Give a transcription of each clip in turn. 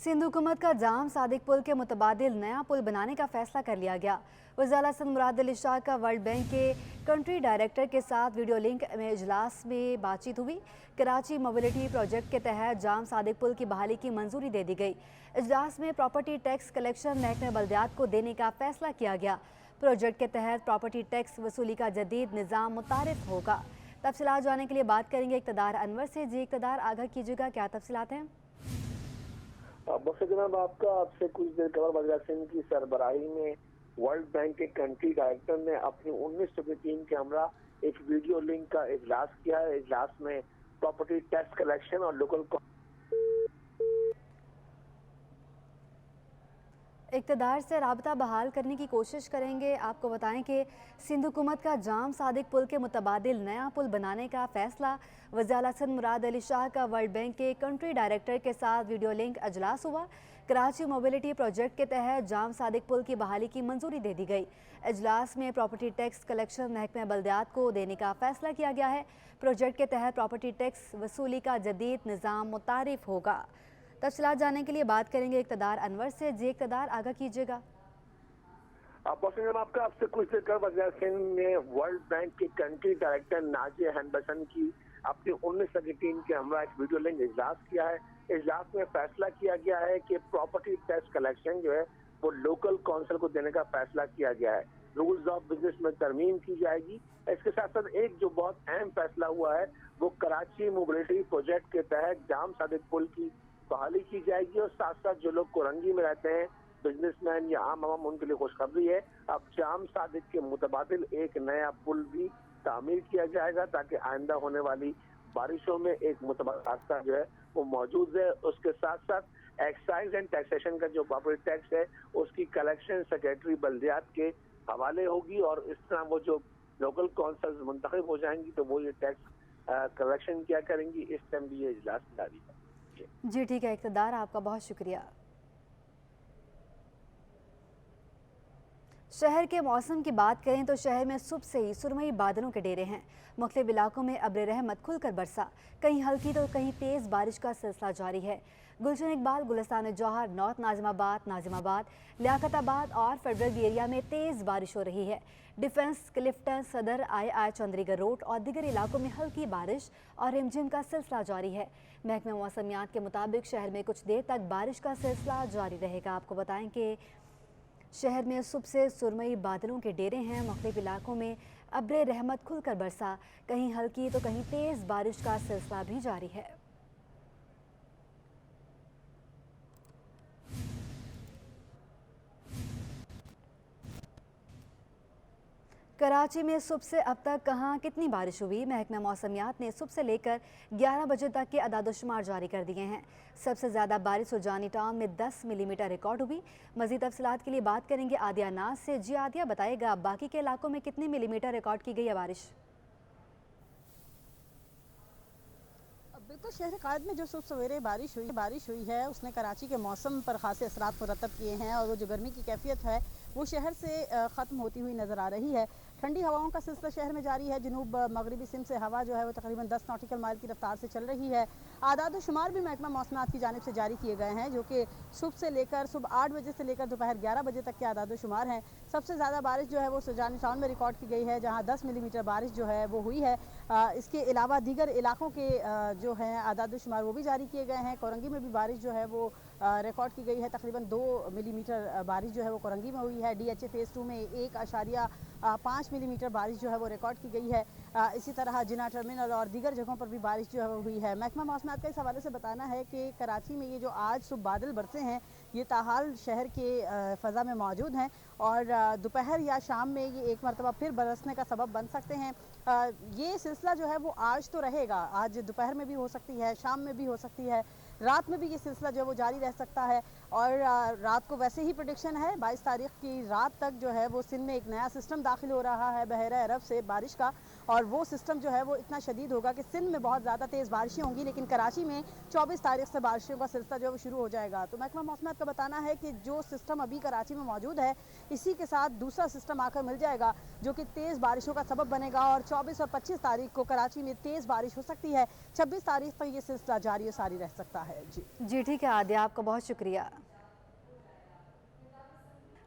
सिंध हुकूमत का जाम सादिक पुल के मुतबादिल नया पुल बनाने का फैसला कर लिया गया। वज़ीर सिंध मुराद अली शाह का वर्ल्ड बैंक के कंट्री डायरेक्टर के साथ वीडियो लिंक में इजलास में बातचीत हुई। कराची मोबिलिटी प्रोजेक्ट के तहत जाम सादिक पुल की बहाली की मंजूरी दे दी गई। इजलास में प्रॉपर्टी टैक्स कलेक्शन महकमे बल्दियात को देने का फैसला किया गया। प्रोजेक्ट के तहत प्रॉपर्टी टैक्स वसूली का जदीद निज़ाम मुतारिफ होगा। तफसीलात जानने के लिए बात करेंगे इक़्तिदार अनवर से। जी इक़्तिदार, आगाह कीजिएगा, क्या तफसीलात हैं? बस जनाब, आपसे कुछ देर कबल वज़ीर सिंध की सरबराही में वर्ल्ड बैंक के कंट्री डायरेक्टर ने अपनी 19 सदस्य टीम के हमरा एक वीडियो लिंक का इजलास किया है। इजलास में प्रॉपर्टी टैक्स कलेक्शन और लोकल इक़्तिदार से राबता बहाल करने की कोशिश करेंगे। आपको बताएं कि सिंध हुकूमत का जाम सादिक पुल के मुतबादिल नया पुल बनाने का फैसला वज़ीर सिंध मुराद अली शाह का वर्ल्ड बैंक के कंट्री डायरेक्टर के साथ वीडियो लिंक इजलास हुआ। कराची मोबिलिटी प्रोजेक्ट के तहत जाम सादिक पुल की बहाली की मंजूरी दे दी गई। इजलास में प्रॉपर्टी टैक्स कलेक्शन महकमे बल्दियात को देने का फैसला किया गया है। प्रोजेक्ट के तहत प्रॉपर्टी टैक्स वसूली का जदीद निज़ाम मुतारिफ होगा। तफसीलात जानने के लिए बात करेंगे इक़्तिदार अनवर से। जी इक़्तिदार, आगाह कीजिएगा। आपसे कुछ देर कर वज़ीर सिंध ने वर्ल्ड बैंक के कंट्री डायरेक्टर नाजिया हैंडबसन की अपनी 19 सदस्य टीम के हमरा एक वीडियो लिंक इजलास किया है। इजलास में फैसला किया गया है कि प्रॉपर्टी टैक्स कलेक्शन जो है वो लोकल काउंसिल को देने का फैसला किया गया है। रूल्स ऑफ बिजनेस में तरमीम की जाएगी। इसके साथ साथ एक जो बहुत अहम फैसला हुआ है वो कराची मोबिलिटी प्रोजेक्ट के तहत जाम सादिक पुल की बहाली की जाएगी और साथ साथ जो लोग कोरंगी में रहते हैं, बिजनेसमैन या आम आवाम, उनके लिए खुशखबरी है, अब जाम सादिक के मुतबादिल एक नया पुल भी तामीर किया जाएगा ताकि आइंदा होने वाली बारिशों में एक मुतबादिल रास्ता जो है वो मौजूद है। उसके साथ साथ एक्साइज एंड टैक्सेशन का जो प्रॉपर्टी टैक्स है उसकी कलेक्शन सेक्रेटरी बल्दियात के हवाले होगी और इस तरह वो जो लोकल काउंसिल मुंतखब हो जाएंगी तो वो ये टैक्स कलेक्शन क्या करेंगी। इस टाइम भी ये इजलास जारी है। जी ठीक है इक़्तिदार, आपका बहुत शुक्रिया। शहर के मौसम की बात करें तो शहर में सुबह से ही सुरमई बादलों के डेरे हैं। मुख्तलिफ इलाकों में अब्र रहमत खुलकर बरसा, कहीं हल्की तो कहीं तेज़ बारिश का सिलसिला जारी है। गुलशन इकबाल, गुलिस्तान जौहर, नॉर्थ नाजिमाबाद, लियाकताबाद और फेडरल एरिया में तेज़ बारिश हो रही है। डिफेंस, क्लिफ्टन, सदर, आई चंद्रीगढ़ रोड और दीगर इलाकों में हल्की बारिश और रिमझिम का सिलसिला जारी है। महकमे मौसमियात के मुताबिक शहर में कुछ देर तक बारिश का सिलसिला जारी रहेगा। आपको बताएं कि शहर में सुबह से सुरमई बादलों के डेरे हैं। मुख्तलिफ इलाकों में अब्र रहमत खुलकर बरसा, कहीं हल्की तो कहीं तेज़ बारिश का सिलसिला भी जारी है। कराची में सुबह से अब तक कहां कितनी बारिश हुई, महकमा मौसमियात ने सुबह से लेकर 11 बजे तक के अदाद-ओ-शुमार जारी कर दिए हैं। सबसे ज़्यादा बारिश सुजानी टाउन में 10 मिलीमीटर रिकॉर्ड हुई। मज़ीद तफसीलात के लिए बात करेंगे आदिया नाज से। जी आदिया, बताएगा बाकी के इलाकों में कितने मिलीमीटर रिकॉर्ड की गई है बारिश? बिल्कुल, शहर कायद में जो सुबह सवेरे बारिश हुई है उसने कराची के मौसम पर खासे असरात मुरतब किए हैं और वो जो गर्मी की कैफियत है वो शहर से ख़त्म होती हुई नज़र आ रही है। ठंडी हवाओं का सिलसिला शहर में जारी है। जनूब मगरबी सिंध से हवा जो है वो तकरीबन 10 नॉटिकल माइल की रफ्तार से चल रही है। आदाद शुमार भी महकमा मौसमात की जानिब से जारी किए गए हैं जो कि सुबह 8 बजे से लेकर दोपहर 11 बजे तक के आदाद शुमार हैं। सबसे ज़्यादा बारिश जो है वो सुजानी टाउन में रिकॉर्ड की गई है जहाँ 10 मिलीमीटर बारिश जो है वो हुई है। इसके अलावा दीगर इलाकों के जो हैं आदाद शुमार वो भी जारी किए गए हैं। कोरंगी में भी बारिश जो है वो रिकॉर्ड की गई है। तकरीबन 2 मिलीमीटर बारिश जो है वो कोरंगी में हुई है। DHA फेज़ 2 में 1.5 मिलीमीटर बारिश जो है वो रिकॉर्ड की गई है। इसी तरह जिना टर्मिनल और दीगर जगहों पर भी बारिश जो है वो हुई है। महकमा मौसमियात का इस हवाले से बताना है कि कराची में ये जो आज सुबह बादल बरसे हैं ये ताहाल शहर के फ़ज़ा में मौजूद हैं और दोपहर या शाम में ये एक मरतबा फिर बरसने का सबब बन सकते हैं। ये सिलसिला जो है वो आज तो रहेगा, आज दोपहर में भी हो सकती है, शाम में भी हो सकती है, रात में भी ये सिलसिला जो है वो जारी रह सकता है। और रात को वैसे ही प्रेडिक्शन है 22 तारीख की रात तक जो है वो सिंध में एक नया सिस्टम दाखिल हो रहा है बहरा अरब से बारिश का, और वो सिस्टम जो है वो इतना शदीद होगा कि सिंध में बहुत ज़्यादा तेज़ बारिशें होंगी, लेकिन कराची में 24 तारीख से बारिशों का सिलसिला जो है वो शुरू हो जाएगा। तो महकमा मौसमियात का बताना है कि जो सिस्टम अभी कराची में मौजूद है इसी के साथ दूसरा सिस्टम आकर मिल जाएगा जो कि तेज़ बारिशों का सबब बनेगा और 24 और 25 तारीख को कराची में तेज़ बारिश हो सकती है। 26 तारीख तक ये सिलसिला जारी और सारी रह सकता है। है। जी ठीक है आद्या, आपका बहुत शुक्रिया।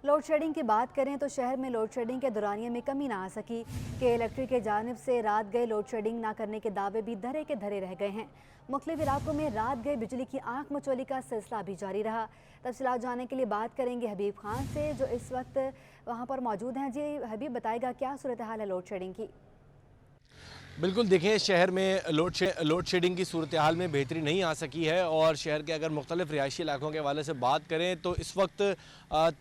लोड शेडिंग की बात करें तो शहर में लोड शेडिंग के दौरानिये में कमी ना आ सकी कि इलेक्ट्रिक के जानिब से रात गए लोड शेडिंग ना करने के दावे भी धरे के धरे रह गए हैं। मुख्तलिफ इलाकों में रात गए बिजली की आंख मचोली का सिलसिला भी जारी रहा। तफसीलात जानने के लिए बात करेंगे हबीब खान से जो इस वक्त वहां पर मौजूद हैं। जी हबीब, बताएगा क्या सूरत हाल है लोड शेडिंग की? बिल्कुल, देखें शहर में लोड शेडिंग की सूरत हाल में बेहतरी नहीं आ सकी है और शहर के अगर मुख्तलिफ रिहायशी इलाकों के हवाले से बात करें तो इस वक्त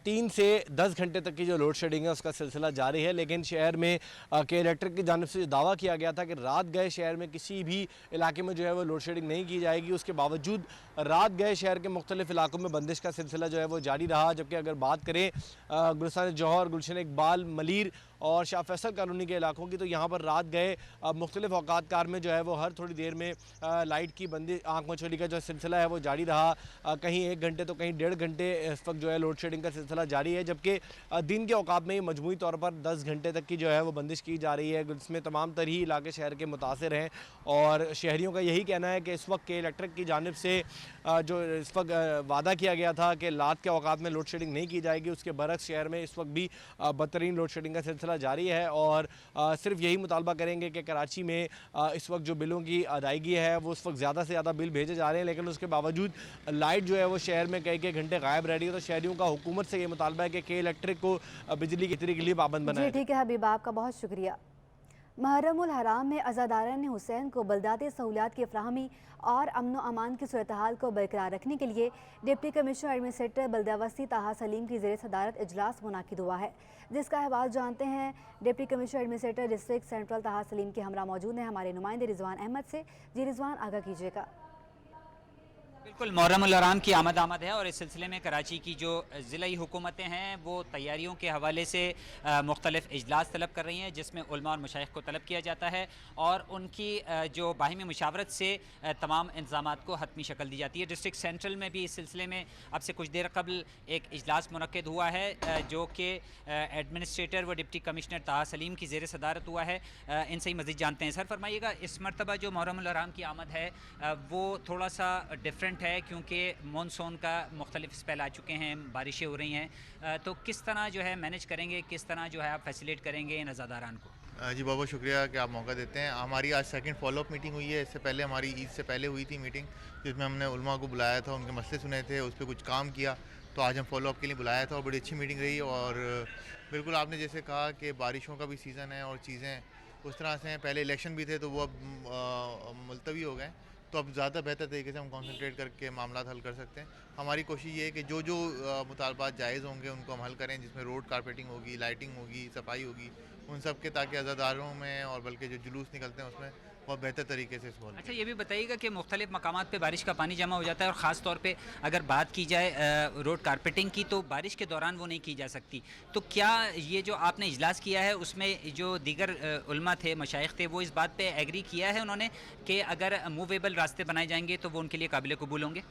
3 से 10 घंटे तक की जो लोड शेडिंग है उसका सिलसिला जारी है। लेकिन शहर में के इलेक्ट्रिक की जानिब से दावा किया गया था कि रात गए शहर में किसी भी इलाके में जो है वो लोड शेडिंग नहीं की जाएगी, उसके बावजूद रात गए शहर के मुख्तलिफ इलाकों में बंदिश का सिलसिला जो है वो जारी रहा। जबकि अगर बात करें गुलस्तान जौहर, गुलशन इकबाल, मलीर और शाह फैसल कॉलोनी के इलाकों की, तो यहाँ पर रात गए मुख्तलिफ औकात कार में जो है वो हर थोड़ी देर में लाइट की बंदी आँख मचोली का जो सिलसिला है वो जारी रहा। कहीं 1 घंटे तो कहीं 1.5 घंटे इस वक्त जो है लोड शेडिंग का सिलसिला जारी है। जबकि दिन के औकात में मजमूई तौर पर 10 घंटे तक की जो है वो बंदिश की जा रही है। इसमें तमाम तरही इलाके शहर के मुतासिर हैं और शहरियों का यही कहना है कि इस वक्त के इलेक्ट्रिक की जानिब से जो इस वक्त वादा किया गया था कि रात के औकात में लोड शेडिंग नहीं की जाएगी, उसके बरक्स शहर में इस वक्त भी बदतरीन लोड शेडिंग का सिलसिला जारी है। और सिर्फ यही मुतालबा करेंगे कि कराची में इस वक्त जो बिलों की अदायगी है वो उस वक्त ज़्यादा से ज़्यादा बिल भेजे जा रहे हैं, लेकिन उसके बावजूद लाइट जो है वो शहर में कई घंटे गायब रह रही है। तो शहरियों का हुकूमत से ये मुतालबा है कि इलेक्ट्रिक को बिजली की तरीके के लिए पाबंद बनाए। ठीक है हबीब, आपका बहुत शुक्रिया। मुहर्रमुल हराम में अज़ादारान हुसैन को बलदाती सहूलियात की फ्राहमी और अमन व अमान की सूरत हाल को बरकरार रखने के लिए डिप्टी कमिश्नर एडमिनिस्ट्रेटर बल्दियावसी ताहा सलीम की ज़ेर सदारत इजलास मुनाकिद हुआ है, जिसका अहवाल जानते हैं deputy commissioner administrator district central ताहा सलीम के हमरा मौजूद हैं हमारे नुमाइंदे रिजवान अहमद से। जी रिजवान, आगाह कीजिएगा। बिल्कुल, मुहर्रमुल हराम की आमद है और इस सिलसिले में कराची की जो ज़िलाई हुकूमतें हैं वो तैयारियों के हवाले से मुख्तलिफ इजलास तलब कर रही हैं, जिसमें उलमा और मशाइख को तलब किया जाता है और उनकी जो बाहिमी मुशावरत से तमाम इंतज़ामात को हतमी शक्ल दी जाती है। डिस्ट्रिक्ट सेंट्रल में भी इस सिलसिले में अब से कुछ देर कबल एक इजलास मुनक्किद हुआ है जो कि एडमिनिस्ट्रेटर व डिप्टी कमिश्नर ताहा सलीम की ज़ेर सदारत हुआ है। इनसे ही मज़ीद जानते हैं। सर फरमाइएगा, इस मरतबा जो मुहर्रमुल हराम की आमद है वो थोड़ा सा डिफरेंट है क्योंकि मानसून का मुख्तलिफ स्पेल आ चुके हैं, बारिशें हो रही हैं, तो किस तरह जो है मैनेज करेंगे, किस तरह जो है आप फैसिलिटेट करेंगे इन अज़ादारान को? जी बहुत बहुत शुक्रिया कि आप मौका देते हैं। हमारी आज सेकंड फॉलोअप मीटिंग हुई है। इससे पहले हमारी ईद से पहले हुई थी मीटिंग, जिसमें हमने उलमा को बुलाया था, उनके मसले सुने थे, उस पर कुछ काम किया। तो आज हम फॉलोअप के लिए बुलाया था और बड़ी अच्छी मीटिंग रही। और बिल्कुल आपने जैसे कहा कि बारिशों का भी सीज़न है और चीज़ें उस तरह से हैं। पहले इलेक्शन भी थे तो वो अब मुलतवी हो गए, तो अब ज़्यादा बेहतर तरीके से हम कंसंट्रेट करके मामला हल कर सकते हैं। हमारी कोशिश ये है कि जो मुतालबात जायज़ होंगे उनको हम हल करें, जिसमें रोड कारपेटिंग होगी, लाइटिंग होगी, सफाई होगी, उन सब के, ताकि अज़ादारों में और बल्कि जो जुलूस निकलते हैं उसमें बहुत बेहतर तरीके से इसको। अच्छा, ये भी बताइएगा कि मुख्तलिफ मकामात पे बारिश का पानी जमा हो जाता है और ख़ास तौर पे अगर बात की जाए रोड कारपेटिंग की तो बारिश के दौरान वो नहीं की जा सकती, तो क्या ये जो आपने इजलास किया है उसमें जो दीगर उलमा थे, मशाइख थे, वो इस बात पे एग्री किया है उन्होंने कि अगर मूवेबल रास्ते बनाए जाएंगे तो वो उनके लिए काबिल कबूल होंगे?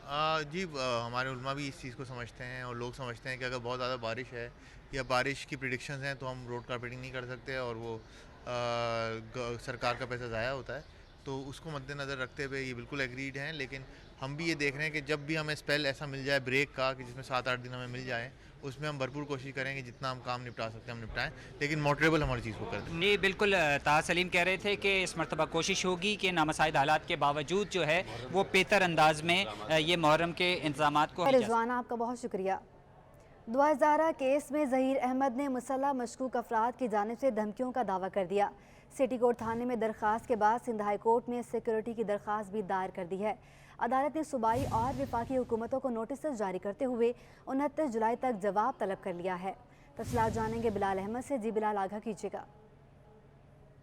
जी हमारे उलमा भी इस चीज़ को समझते हैं और लोग समझते हैं कि अगर बहुत ज़्यादा बारिश है या बारिश की प्रिडिक्शंस हैं तो हम रोड कारपेटिंग नहीं कर सकते और वो सरकार का पैसा ज़ाया होता है। तो उसको मद्देनज़र रखते हुए ये बिल्कुल एग्रीड हैं। लेकिन हम भी ये देख रहे हैं कि जब भी हमें स्पेल ऐसा मिल जाए ब्रेक का कि जिसमें 7-8 दिन हमें मिल जाए, उसमें हम भरपूर कोशिश करेंगे जितना हम काम निपटा सकते हैं हम निपटाएं, लेकिन मोटरेबल हमारी चीज़ को कर दें। नहीं, बिल्कुल ताहा सलीम कह रहे थे कि इस मरतबा कोशिश होगी कि नामसाइद हालात के बावजूद जो है वो बेहतर अंदाज में ये मुहर्रम के इंतजामात को। रिजवान, आपका बहुत शुक्रिया। दुआ ज़ारा केस में ज़हीर अहमद ने मुसल्लह मशकूक अफराद की जानिब से धमकियों का दावा कर दिया। सिटी कोर्ट थाने में दरख्वास्त के बाद सिंध हाई कोर्ट में सिक्योरिटी की दरख्वास्त भी दायर कर दी है। अदालत ने सूबाई और वफाकी हुकूमतों को नोटिस जारी करते हुए 29 जुलाई तक जवाब तलब कर लिया है। तफसीलात जानेंगे बिलाल अहमद से। जी बिलाल, आगाह कीजिएगा।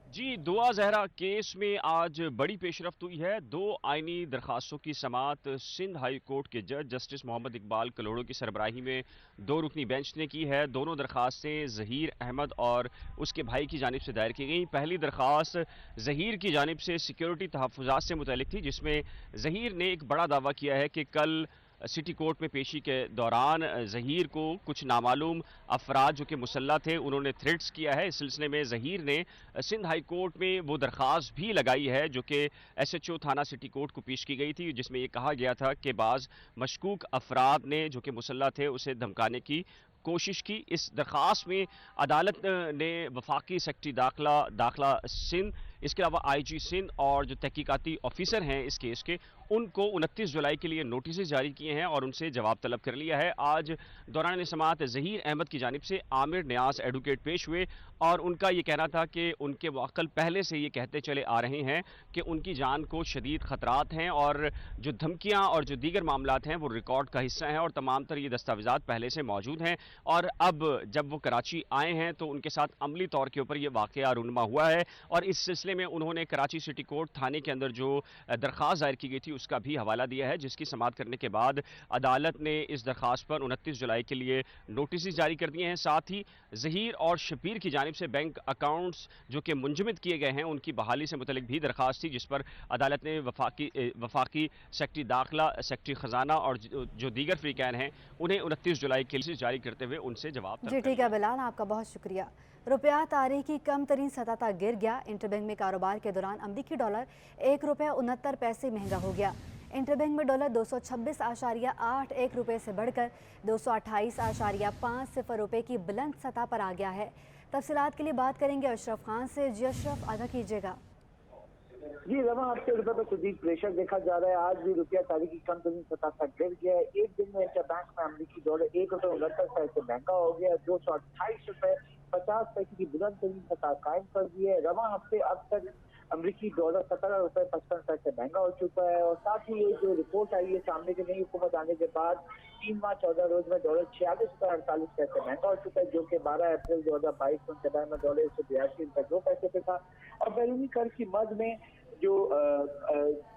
जी, दुआ जहरा केस में आज बड़ी पेशरफ्त हुई है। 2 आइनी दरखास्तों की समाअत सिंध हाई कोर्ट के जज जस्टिस मोहम्मद इकबाल कलोड़ो की सरबराही में 2 रुकनी बेंच ने की है। दोनों दरखास्तें ज़हीर अहमद और उसके भाई की जानिब से दायर की गई। पहली दरखास्त ज़हीर की जानिब से सिक्योरिटी तहफ़्फ़ुज़ात से मुतल्लिक थी, जिसमें ज़हीर ने एक बड़ा दावा किया है कि कल सिटी कोर्ट में पेशी के दौरान ज़हीर को कुछ नामालूम अफराद जो कि मुसल्लह थे उन्होंने थ्रेट्स किया है। इस सिलसिले में ज़हीर ने सिंध हाई कोर्ट में वो दरख्वास्त भी लगाई है जो कि SHO थाना सिटी कोर्ट को पेश की गई थी, जिसमें ये कहा गया था कि बाज़ मशकूक अफराद ने जो कि मुसल्लह थे उसे धमकाने की कोशिश की। इस दरख्वास्त में अदालत ने वफाकी सेक्रेटरी दाखिला सिंध, इसके अलावा IG सिंध और जो तहकीकाती ऑफिसर हैं इस केस के, उनको 29 जुलाई के लिए नोटिस जारी किए हैं और उनसे जवाब तलब कर लिया है। आज दौरान समाअत ज़हीर अहमद की जानिब से आमिर न्याज एडवोकेट पेश हुए और उनका ये कहना था कि उनके वक्ल पहले से ये कहते चले आ रहे हैं कि उनकी जान को शदीद ख़तरात हैं और जो धमकियाँ और जो दीगर मामलात हैं वो रिकॉर्ड का हिस्सा हैं और तमाम तर ये दस्तावेज़ात पहले से मौजूद हैं और अब जब वो कराची आए हैं तो उनके साथ अमली तौर के ऊपर ये वाक़या रूनुमा हुआ है। और इस सिलसिले में उन्होंने कराची सिटी कोर्ट थाने के अंदर जो दरख्वास्त दायर की गई थी उसका भी हवाला दिया है, जिसकी समाअत करने के बाद अदालत ने इस दरख्वास्त पर 29 जुलाई के लिए नोटिस जारी कर दिए हैं। साथ ही ज़हीर और शबीर की जानिब से बैंक अकाउंट्स जो कि मुंजमद किए गए हैं उनकी बहाली से मुतल्लिक भी दरख्वास्त थी, जिस पर अदालत ने वफाकी सेक्रेटरी दाखिला, सेक्रेटरी ख़जाना और जो दीगर फ्रीकैन हैं उन्हें 29 जुलाई के लिए जारी करते हुए उनसे जवाब तलब जी ठीक है बिलाल, आपका बहुत शुक्रिया। रुपया तारीख की कम तरीन सतह तक गिर गया। इंटरबैंक में कारोबार के दौरान अमरीकी डॉलर ₹1.69 महंगा हो गया। इंटरबैंक में डॉलर 226.81 रुपये से बढ़कर 228.50 रुपये की बुलंद सतह पर आ गया है। तफसीलात के लिए बात करेंगे अशरफ खान से। जी अशरफ, आगाह कीजिएगा। जी रवा हफ्ते रुपए पर शदीद प्रेशर देखा जा रहा है। आज भी रुपया तारीख की कम तरीन सतह तक गिर गया है। एक दिन में इंटरबैंक में अमरीकी डॉलर ₹1.69 से महंगा हो गया। 228.50 की बुलंद तरीन सतह कायम कर दी है। रवा हफ्ते अब तक अमरीकी डॉलर ₹17.55 से महंगा हो चुका है। और साथ ही ये जो रिपोर्ट आई है सामने की नई हुकूमत आने के बाद 3 माह 14 रोज में डॉलर ₹46.48 महंगा हो चुका है, जो कि 12 अप्रैल 2022 को इंतजार में डॉलर ₹182.2 पे था। और बैरूनी कर्ज की मद में जो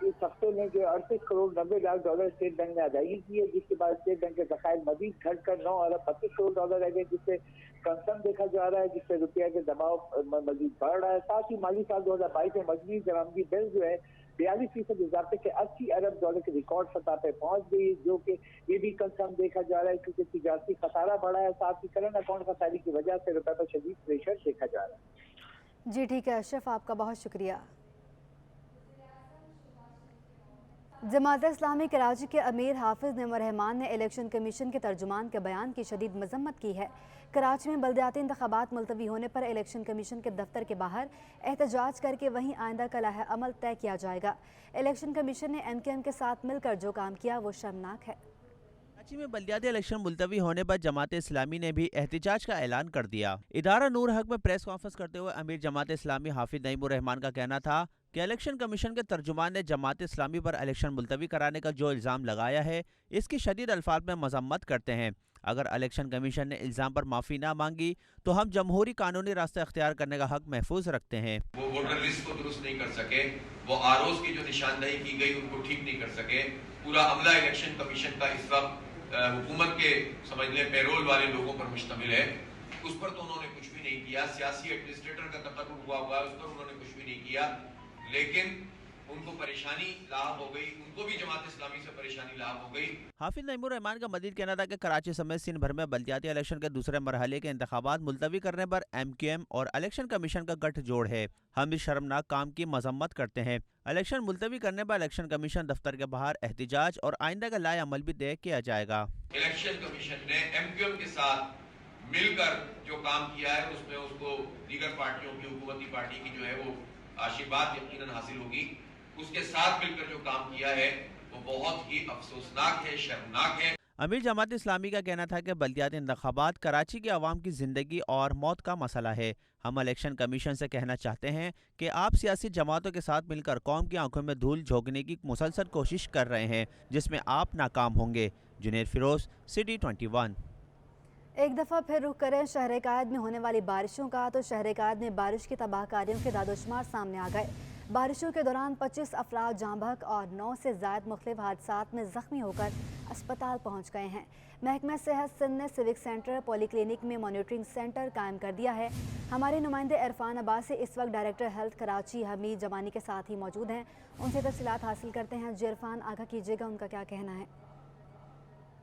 इस हफ्ते में जो 38 crore 90 lakh dollar state bank ने अदायगी की है, जिसके बाद स्टेट बैंक के ज़खायर मजीद घटकर 9 अरब 25 करोड़ डॉलर रह गए, जिससे कंसर्न देखा जा रहा है, जिससे रुपया के दबाव मजीद बढ़ रहा है। साथ ही माली साल 2022 में मजमूई दरामदी बिल जो है 42% इजाफे के 80 अरब डॉलर के रिकॉर्ड सतह पे पहुंच गई, जो कि ये भी कंसर्न देखा जा रहा है क्योंकि तिजारती खसारा बढ़ा है। साथ ही करंट अकाउंट खसारी की वजह से रुपये पर शदीद प्रेशर देखा जा रहा है। जी ठीक है अशरफ, आपका बहुत शुक्रिया। जमात इस्लामी कराची के अमीर हाफिज नईमुर रहमान ने इलेक्शन कमीशन के तर्जुमान के बयान की शदीद मजम्मत की है। कराची में बल्दियाती इंतखाबात मुलतवी होने पर इलेक्शन कमीशन के दफ्तर के बाहर एहतजाज करके वहीं आइंदा का लाहे अमल तय किया जाएगा। इलेक्शन कमीशन ने MKM के साथ मिलकर जो काम किया वो शर्मनाक है। कराची में बल्दियाती इलेक्शन मुलतवी होने पर जमात इस्लामी ने भी एहतजाज का ऐलान कर दिया। इदारा नूर हक में प्रेस कॉन्फ्रेंस करते हुए अमीर जमात इस्लामी हाफिज नईमुर रहमान का कहना था कि इलेक्शन कमीशन के तर्जुमान ने जमात इस्लामी पर इलेक्शन मुलतवी कराने का जो इल्ज़ाम लगाया है इसकी शदीद अल्फाज में मजम्मत करते हैं। अगर इलेक्शन कमीशन ने इल्ज़ाम पर माफ़ी ना मांगी तो हम जमहूरी कानूनी रास्ता अख्तियार करने का हक महफूज रखते हैं। वो वोटर लिस्ट को दुरुस्त नहीं कर सके, वो ROs की जो निशानदही की गई उनको ठीक नहीं कर सके। पूरा अमला इलेक्शन कमीशन का इस वक्त हुकूमत के समझ लें पेरोल वाले लोगों पर मुश्तमिल है, उस पर तो उन्होंने कुछ भी नहीं किया। सियासी एडमिनिस्ट्रेटर का तकर्रुर हुआ है, उस पर उन्होंने कुछ भी नहीं किया, लेकिन उनको परेशानी लाभ हो गई, उनको भी जमात इस्लामी से परेशानी लाभ हो गई। हाफिज नईमुर रहमान का मजीद कहना था कि कराची समेत सिंध भर में बल्दियाती इलेक्शन के दूसरे मरहले के इंतखाबात मुलतवी करने पर MKM और इलेक्शन कमीशन का गठजोड़ है। हम इस शर्मनाक काम की मजम्मत करते हैं। इलेक्शन मुलतवी करने पर इलेक्शन कमीशन दफ्तर के बाहर एहतजाज और आइंदा का लाए अमल भी तय किया जाएगा। इलेक्शन कमीशन ने MKM के साथ मिलकर जो काम किया है उसमें उसको दीगर पार्टियों की, हुकूमती पार्टी की जो है वो आशीर्वाद यकीनन हासिल होगी। उसके साथ मिलकर जो काम किया है वो बहुत ही अफसोसनाक है, शर्मनाक है। अमीर जमात इस्लामी का कहना था कि बल्दियाती इंतखाबात कराची के अवाम की जिंदगी और मौत का मसला है। हम इलेक्शन कमीशन से कहना चाहते हैं कि आप सियासी जमातों के साथ मिलकर कौम की आंखों में धूल झोंकने की मुसलसल कोशिश कर रहे हैं, जिसमें आप नाकाम होंगे। जुनेद फिरोज, सिटी 21। एक दफ़ा फिर रुख करें शहर कायद में होने वाली बारिशों का, तो शहर कायद में बारिश की तबाहकारियों के दादोशुमार सामने आ गए। बारिशों के दौरान 25 अफराद जाँ बहक और 9 से ज़ायद मुख्तलिफ हादसात में ज़ख्मी होकर अस्पताल पहुँच गए हैं। महकमा सेहत सिंध ने सिविक सेंटर, पॉलीक्लिनिक में मॉनिटरिंग सेंटर कायम कर दिया है। हमारे नुमाइंदे इरफान अब्बासी इस वक्त डायरेक्टर हेल्थ कराची हमीद जमानी के साथ ही मौजूद हैं। उनसे तफसीलात हासिल करते हैं। जी इरफान, आगाह कीजिएगा, उनका क्या कहना है।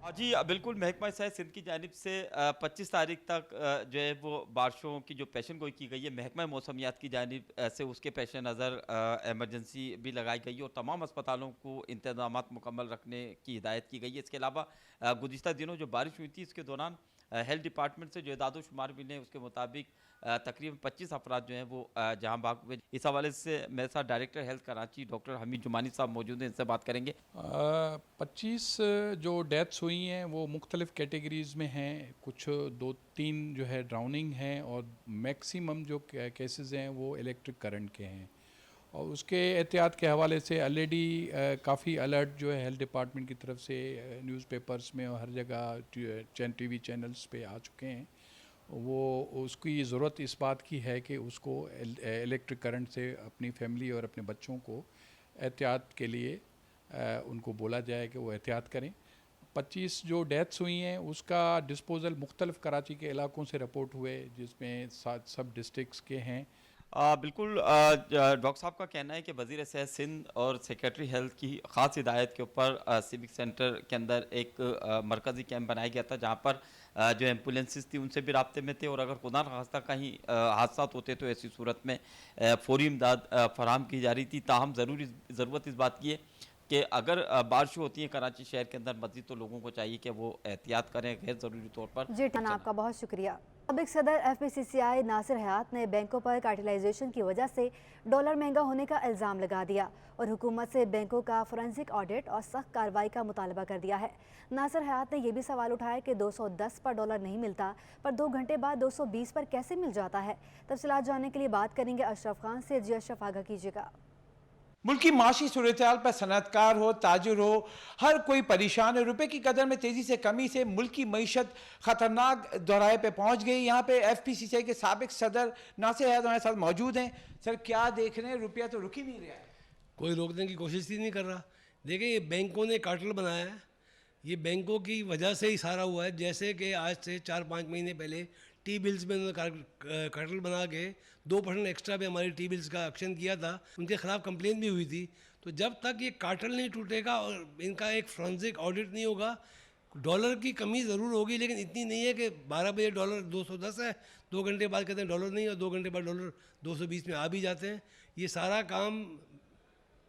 जी बिल्कुल, महकमा शायद सिंध की जानिब से 25 तारीख तक जो है वो बारिशों की जो पेशन गोई की गई है, महकमा मौसमियात की जानिब से उसके पेश नज़र एमरजेंसी भी लगाई गई है और तमाम अस्पतालों को इंतजामात मुकम्मल रखने की हिदायत की गई है। इसके अलावा गुज़िश्ता दिनों जो बारिश हुई थी इसके दौरान हेल्थ डिपार्टमेंट से जो इदाद शुमार मिले उसके मुताबिक तकरीबन 25 अफराद जो हैं वो जहां भाग हुए। इस हवाले से मेरे साथ director health Karachi doctor Hameed Jumani sahab मौजूद हैं, इनसे बात करेंगे। 25 जो डेथ्स हुई हैं वो मुख्तलिफ़ कैटेगरीज़ में हैं, कुछ 2-3 जो है ड्राउनिंग हैं और मैक्सिमम जो केसेस हैं वो इलेक्ट्रिक करंट के हैं। और उसके एहतियात के हवाले से ऑलरेडी काफ़ी अलर्ट जो है हेल्थ डिपार्टमेंट की तरफ से न्यूज़पेपर्स में और हर जगह टीवी चैनल्स पे आ चुके हैं। वो उसकी ज़रूरत इस बात की है कि उसको इलेक्ट्रिक करंट से अपनी फैमिली और अपने बच्चों को एहतियात के लिए उनको बोला जाए कि वो एहतियात करें। 25 जो डेथ्स हुई हैं उसका डिस्पोज़ल मुख्तलिफ़ कराची के इलाकों से रिपोर्ट हुए, जिसमें सब डिस्ट्रिक्ट्स के हैं। बिल्कुल, डॉक्टर साहब का कहना है कि वज़ीर सेहत सिंध और सेक्रेटरी हेल्थ की ख़ास हिदायत के ऊपर सिविक सेंटर के अंदर एक मरकज़ी कैंप बनाया गया था, जहाँ पर जो एम्बुलेंसेस थी उनसे भी राब्ते में थे और अगर खुदा न खास्ता कहीं हादसा होते तो ऐसी सूरत में फ़ौरी इमदाद फराहम की जा रही थी। ताहम ज़रूरत इस बात की है कि अगर बारिश होती है कराची शहर के अंदर मज़ीद तो लोगों को चाहिए कि वो एहतियात करें गैर ज़रूरी तौर पर। जी आपका बहुत शुक्रिया। साबिक सदर FPCCI नासिर हयात ने बैंकों पर कार्टिलाइजेशन की वजह से डॉलर महंगा होने का इल्ज़ाम लगा दिया और हुकूमत से बैंकों का फोरेंसिक ऑडिट और सख्त कार्रवाई का मुतालबा कर दिया है। नासिर हयात ने यह भी सवाल उठाया कि 210 पर डॉलर नहीं मिलता पर 2 घंटे बाद 220 पर कैसे मिल जाता है। तफसीलात जानने के लिए बात करेंगे अशरफ खान से। जी अशरफ, आगाह कीजिएगा। मुल्की माशी सूरत-ए-हाल पर सनअतकार हो, ताजिर हो, हर कोई परेशान है। रुपए की कदर में तेज़ी से कमी से मुल्की मईशत ख़तरनाक दोराए पे पहुँच गई। यहाँ पे FPCCI के साबिक सदर नासिर हयात हमारे साथ मौजूद हैं। सर, क्या देख रहे हैं? रुपया तो रुक ही नहीं रहा है। कोई रोकने की कोशिश ही नहीं कर रहा। देखिए, ये बैंकों ने कार्टेल बनाया है, ये बैंकों की वजह से ही सारा हुआ है। जैसे कि आज से 4-5 महीने पहले टी बिल्स में उन्होंने कार्टेल बना के 2% एक्स्ट्रा पे हमारी टी बिल्स का एक्शन किया था, उनके खिलाफ कंप्लेन भी हुई थी। तो जब तक ये कार्टेल नहीं टूटेगा और इनका एक फोरेंसिक ऑडिट नहीं होगा, डॉलर की कमी ज़रूर होगी, लेकिन इतनी नहीं है कि 12 बजे डॉलर 210 है, 2 घंटे बाद कहते हैं डॉलर नहीं, और 2 घंटे बाद डॉलर 220 में आ भी जाते हैं। ये सारा काम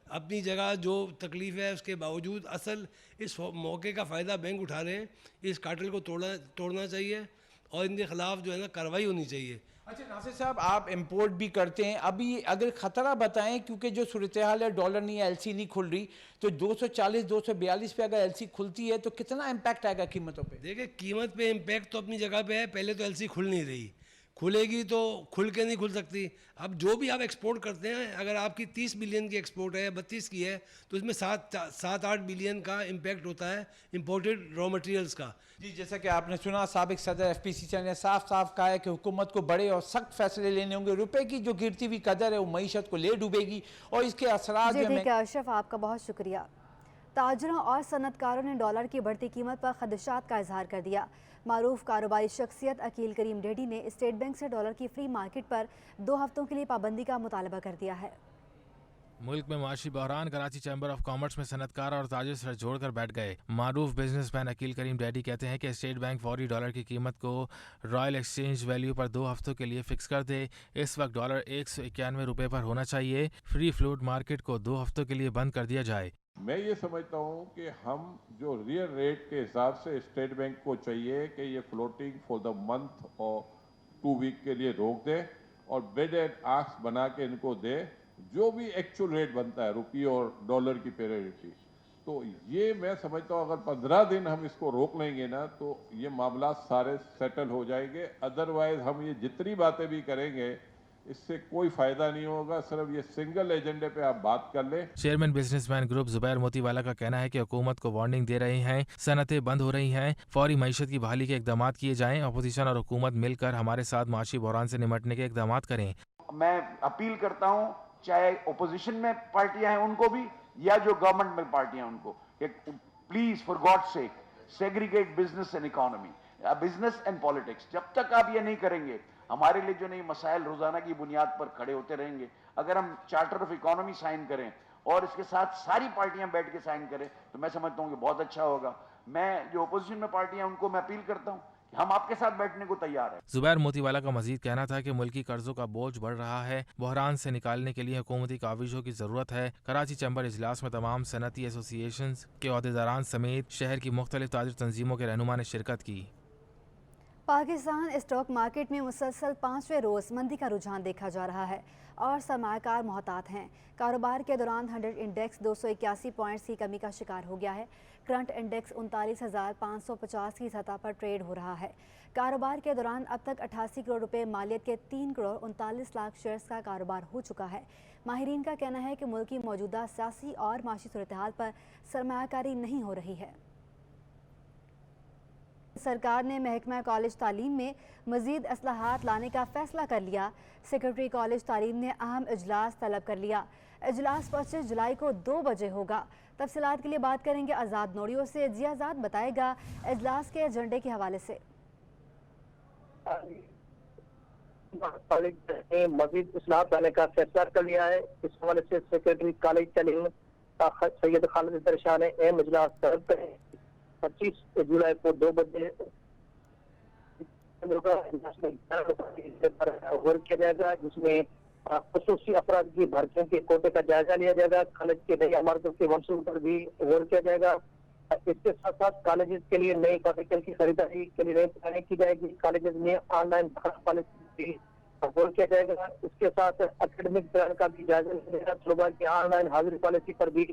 अपनी जगह जो तकलीफ़ है उसके बावजूद असल इस मौके का फ़ायदा बैंक उठा रहे हैं। इस कार्टेल को तोड़ना चाहिए और इनके खिलाफ जो है ना कार्रवाई होनी चाहिए। अच्छा नासिर साहब, आप इंपोर्ट भी करते हैं, अभी अगर ख़तरा बताएं, क्योंकि जो सूरत हाल है डॉलर नहीं है, LC नहीं खुल रही, तो 240-242 पे अगर LC खुलती है तो कितना इम्पैक्ट आएगा कीमतों पे? देखिए, कीमत पे इम्पैक्ट तो अपनी जगह पे है। पहले तो LC खुल नहीं रही, खुलेगी तो खुल के नहीं खुल सकती। अब जो भी आप एक्सपोर्ट करते हैं, अगर आपकी 30 बिलियन की एक्सपोर्ट है, 32 की है, तो इसमें 7-8 बिलियन का इम्पैक्ट होता है इम्पोर्टेड रॉ मटेरियल्स का। जी, जैसा कि आपने सुना, साबिक सदर FPCCI ने साफ साफ कहा है कि हुकूमत को बड़े और सख्त फैसले लेने होंगे। रुपए की जो गिरती हुई कदर है वो मईशत को ले डूबेगी और इसके असरात जी ठीक है अशरफ, आपका बहुत शुक्रिया। ताजरों और सनतकारों ने डॉलर की बढ़ती कीमत पर खदशात का इजहार कर दिया। मारूफ कारोबारी शख्सियत अकील करीम डेडी ने स्टेट बैंक से डॉलर की फ्री मार्केट पर 2 हफ्तों के लिए पाबंदी का मुतालबा कर दिया है। मुल्क में माशी बहरान, कराची चैम्बर ऑफ कॉमर्स में सनतकार और ताजिर सर जोड़कर बैठ गए। मारूफ बिजनेसमैन अकील करीम डैडी कहते हैं कि स्टेट बैंक फौरी डॉलर की कीमत को रॉयल एक्सचेंज वैल्यू पर 2 हफ्तों के लिए फिक्स कर दे। इस वक्त डॉलर 191 रुपये पर होना चाहिए। फ्री फ्लोट मार्केट को 2 हफ्तों के लिए बंद कर दिया जाए। मैं ये समझता हूँ कि हम जो रियल रेट के हिसाब से स्टेट बैंक को चाहिए कि ये फ्लोटिंग फॉर द मंथ और 2 वीक के लिए रोक दे और बिड एंड आस्क बना के इनको दे, जो भी एक्चुअल रेट बनता है रुपये और डॉलर की पेरिटी। तो ये मैं समझता हूँ अगर 15 दिन हम इसको रोक लेंगे ना तो ये मामला सारे सेटल हो जाएंगे। अदरवाइज हम ये जितनी बातें भी करेंगे इससे कोई फायदा नहीं होगा। सिर्फ ये सिंगल एजेंडे पे आप बात कर ले। Chairman businessman group Zubair Motiwala का कहना है कि हुकूमत को वार्निंग दे रही हैं, सनतें बंद हो रही हैं, फौरी मईशत की बहाली के इकदाम किए जाएं। अपोजिशन और हुकूमत मिलकर हमारे साथ माशी बहरान से निपटने के इकदाम करें। मैं अपील करता हूँ, चाहे ओपोजिशन में पार्टियां हैं उनको भी या जो गवर्नमेंट में पार्टियां उनको, please for God sake segregate business and economy, business and politics. जब तक आप ये नहीं करेंगे, हमारे लिए जो नई मसाइल रोजाना की बुनियाद पर खड़े होते रहेंगे। अगर हम चार्टर ऑफ इकोनॉमी साइन करें और इसके साथ सारी पार्टियां बैठ के साइन करें तो मैं समझता हूं कि बहुत अच्छा होगा। मैं जो अपोजिशन में पार्टियां उनको मैं अपील करता हूं कि हम आपके साथ बैठने को तैयार हैं। जुबैर मोतीवाला का मजीद कहना था कि मुल्की कर्जों का बोझ बढ़ रहा है, बहरान से निकालने के लिए हुकूमती काविशों की जरूरत है। कराची चैम्बर इजलास में तमाम सनती एसोसिएशन के अहदेदारान समेत शहर की मुख्तलिफ ताजिर तंजीमों के रहनुमा ने शिरकत की। पाकिस्तान स्टॉक मार्केट में मुसलसल 5वें रोज़ मंदी का रुझान देखा जा रहा है और सरमायाकार मोहतात हैं। कारोबार के दौरान 100 इंडेक्स 281 पॉइंट्स की कमी का शिकार हो गया है। करंट इंडेक्स 39,550 की सतह पर ट्रेड हो रहा है। कारोबार के दौरान अब तक 88 करोड़ रुपए मालियत के 3 करोड़ 39 लाख शेयर्स का कारोबार हो चुका है। माहिरीन का कहना है कि मुल्क की मौजूदा सियासी और माशी सूरत-ए-हाल पर सरमायाकारी नहीं हो रही है। सरकार ने महकमा कॉलेज तालीम में मजीद असलाहात लाने का फैसला कर लिया। सेक्रेटरी कॉलेज तालीम ने अहम इजलास तलब कर लिया। इजलास 25 जुलाई को 2 बजे होगा। तफसीलात के लिए बात करेंगे आज़ाद नोड़ियों से। जी आज़ाद, बताएगा इजलास के एजेंडे के हवाले से। कॉलेज ने मजीद इस्लाहात लाने का फैसला कर लिया है। इस हवाले से सेक्रेटरी कॉलेज तालीम सैयद खालिद दरशाह ने अहम इजलास तलब करे 25 जुलाई को 2 बजे गौर किया जाएगा, जिसमें खसूसी अफराद की भर्तियों के कोटे का जायजा लिया जाएगा। कॉलेज के नई इमारतों के मंसूबे पर भी गौर किया जाएगा। इसके साथ साथ कॉलेज के लिए नई फैकल्टी की खरीदारी के लिए नई प्लानिंग की जाएगी। कॉलेज में ऑनलाइन पॉलिसी गौर किया जाएगा। इसके साथ एकेडमिक प्लान का भी जायजा लिया जाएगा। तलबा की ऑनलाइन हाजिरी पॉलिसी पर भी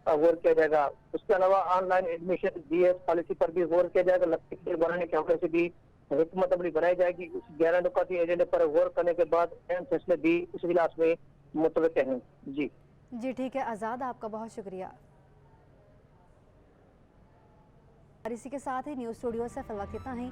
गौर किया जाएगा। उसके अलावा ऑनलाइन एडमिशन BS पॉलिसी पर भी गौर किया जाएगा। लगती है बढ़ाने के हवाले से भी हुकूमत अमली बनाई जाएगी। इस 11 नुकाती एजेंडे पर गौर करने के बाद अहम फैसले भी इस इजलास में मुतवक्किल हैं। जी ठीक है आज़ाद, आपका बहुत शुक्रिया। और इसी के साथ ही न्यूज़ स्टूडियो से फिलहाल इतना ही।